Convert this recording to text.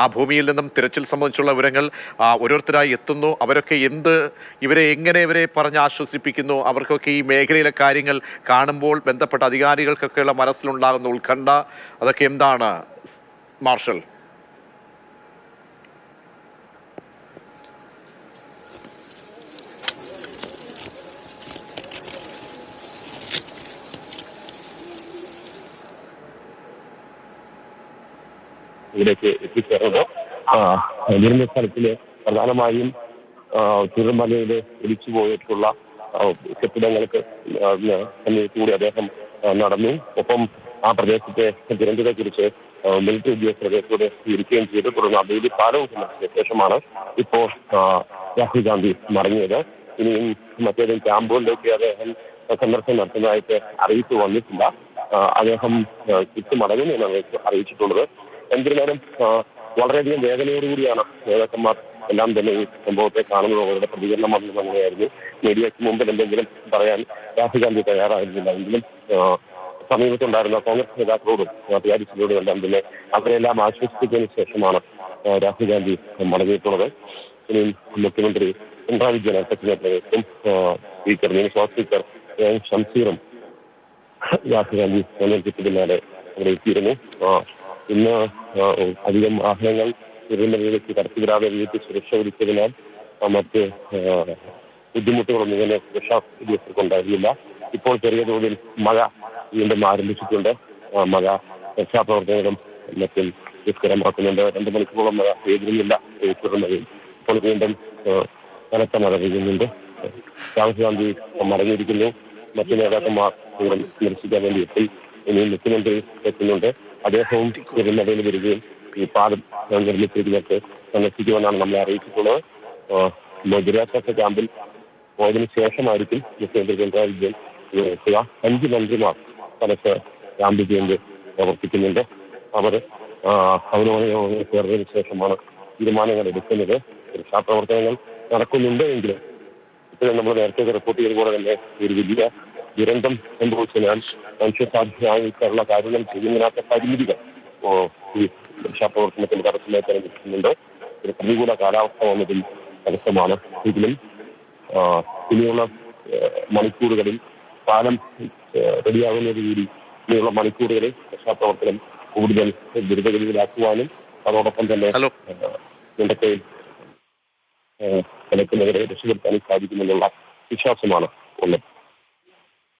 ആ ഭൂമിയിൽ നിന്നും തിരച്ചിൽ സംബന്ധിച്ചുള്ള വിവരങ്ങൾ ഓരോരുത്തരായി എത്തുന്നു. അവരൊക്കെ ഇവരെ പറഞ്ഞ് ആശ്വസിപ്പിക്കുന്നു. അവർക്കൊക്കെ ഈ മേഖലയിലെ കാര്യങ്ങൾ കാണുമ്പോൾ ബന്ധപ്പെട്ട അധികാരികൾക്കൊക്കെയുള്ള മനസ്സിലുണ്ടാകുന്ന ഉത്കണ്ഠ അതൊക്കെ എന്താണ് മാർഷൽ? ഇവിടേക്ക് എത്തിച്ചേർന്നത് ദുരന്ത സ്ഥലത്തില് പ്രധാനമായും ചുരമലയിൽ ഒലിച്ചു പോയിട്ടുള്ള കെട്ടിടങ്ങൾക്ക് കൂടി അദ്ദേഹം നടന്നു. ഒപ്പം ആ പ്രദേശത്തെ ദുരന്തത്തെക്കുറിച്ച് മിലിറ്ററി ഉദ്യോഗസ്ഥരെ ഇരിക്കുകയും ചെയ്തു. തുടർന്ന് അബേലി പാലവും സന്ദർശിച്ച ശേഷമാണ് ഇപ്പോൾ രാഹുൽ ഗാന്ധി മടങ്ങിയത്. ഇനിയും മറ്റേതെങ്കിലും ക്യാമ്പുകളിലേക്ക് അദ്ദേഹം സന്ദർശനം നടത്തുന്നതായിട്ട് അറിയിപ്പ് വന്നിട്ടില്ല. അദ്ദേഹം ചുറ്റുമടങ്ങുന്നു എന്നാണ് അറിയിച്ചിട്ടുള്ളത്. എന്നിരുന്നാലും വളരെയധികം വേദനയോടുകൂടിയാണ് നേതാക്കന്മാർ എല്ലാം തന്നെ ഈ സംഭവത്തെ കാണുന്നത്. അവരുടെ പ്രതികരണം വന്നത് അങ്ങനെയായിരുന്നു. മീഡിയയ്ക്ക് മുമ്പിൽ എന്തെങ്കിലും പറയാൻ രാഹുൽ ഗാന്ധി തയ്യാറായിരുന്നില്ല. എങ്കിലും സമീപത്തുണ്ടായിരുന്ന കോൺഗ്രസ് നേതാക്കളോടും നാട്ടുകാരികളോടും എല്ലാം തന്നെ അവരെല്ലാം ആശ്വസിപ്പിച്ചതിന് ശേഷമാണ് രാഹുൽ ഗാന്ധി മടങ്ങിയിട്ടുള്ളത്. ഇനിയും മുഖ്യമന്ത്രി പിണറായി വിജയൻ അധ്യക്ഷനായിട്ടും സ്പീക്കർ നിയമസഭാ സ്പീക്കർ ഷംസീറും രാഹുൽ ഗാന്ധി തെരഞ്ഞെടുപ്പിന് പിന്നാലെ അവിടെ എത്തിയിരുന്നു. ഇന്ന് അധികം വാഹനങ്ങൾ തിരുവനന്തപുരത്തേക്ക് കടത്തിവിടാതെ വീട്ടിൽ സുരക്ഷ ഒരുക്കിയതിനാൽ മറ്റ് ബുദ്ധിമുട്ടുകളൊന്നും തന്നെ സുരക്ഷാ ഉദ്യോഗസ്ഥർക്കുണ്ടായിരുന്നില്ല. ഇപ്പോൾ ചെറിയ തോതിൽ മഴ വീണ്ടും ആരംഭിച്ചിട്ടുണ്ട്. മഴ രക്ഷാപ്രവർത്തനങ്ങളും മറ്റും ദുഷ്കരമാക്കുന്നുണ്ട്. 2 മണിക്കൂറോളം മഴ പെയ്തിരുന്നില്ല. തുടർന്നവയും ഇപ്പോൾ വീണ്ടും കനത്ത മഴ പെയ്യുന്നുണ്ട്. രാഹുൽ ഗാന്ധി മടങ്ങിയിരിക്കുന്നു. മറ്റു നേതാക്കന്മാർ സന്ദർശിക്കാൻ വേണ്ടി എത്തി. ഇനിയും മുഖ്യമന്ത്രി എത്തുന്നുണ്ട്. അദ്ദേഹവും തിരുവനന്തപുരയിൽ വരികയും ഈ പാലം നിർമ്മിച്ചിരിക്കുന്നതൊക്കെ സന്ദർശിക്കുമെന്നാണ് നമ്മളെ അറിയിച്ചിട്ടുള്ളത്. ദുരിതാശ്വാസ ക്യാമ്പിൽ പോയതിനു ശേഷമായിരിക്കും മുഖ്യമന്ത്രി പിണറായി വിജയൻ എത്തുക. 5 മന്ത്രിമാർ സ്ഥലത്ത് ക്യാമ്പ് ചെയ്ത് പ്രവർത്തിക്കുന്നുണ്ട്. അവർ അവരോട് ചേർന്നതിന് ശേഷമാണ് തീരുമാനങ്ങൾ എടുക്കുന്നത്. രക്ഷാപ്രവർത്തനങ്ങൾ നടക്കുന്നുണ്ട് എങ്കിലും ഇപ്പോഴും നമ്മൾ നേരത്തെ റിപ്പോർട്ട് ചെയ്തതുപോലെ തന്നെ ഒരു വലിയ ദുരന്തം സംഭവിച്ചതിനാൽ മനുഷ്യസാധ്യമായിട്ടുള്ള കാര്യങ്ങൾ ചെയ്യുന്നതിനകത്തെ പരിമിതികൾ ഈ രക്ഷാപ്രവർത്തനത്തിന് തടസ്സമായി നിൽക്കുന്നുണ്ട്. ഒരു പ്രതികൂല കാലാവസ്ഥ വന്നതിൽ തടസ്സമാണ്. എങ്കിലും ഇനിയുള്ള മണിക്കൂറുകളിൽ പാലം റെഡിയാകുന്നതോടുകൂടി ഇനിയുള്ള മണിക്കൂറുകളിൽ രക്ഷാപ്രവർത്തനം കൂടുതൽ ദുരിതഗതിയിലാക്കുവാനും അതോടൊപ്പം തന്നെ മുണ്ടക്കയിൽ കിടക്കുന്നവരെ രക്ഷപ്പെടുത്താനും സാധിക്കുമെന്നുള്ള വിശ്വാസമാണ് ഉള്ളത്.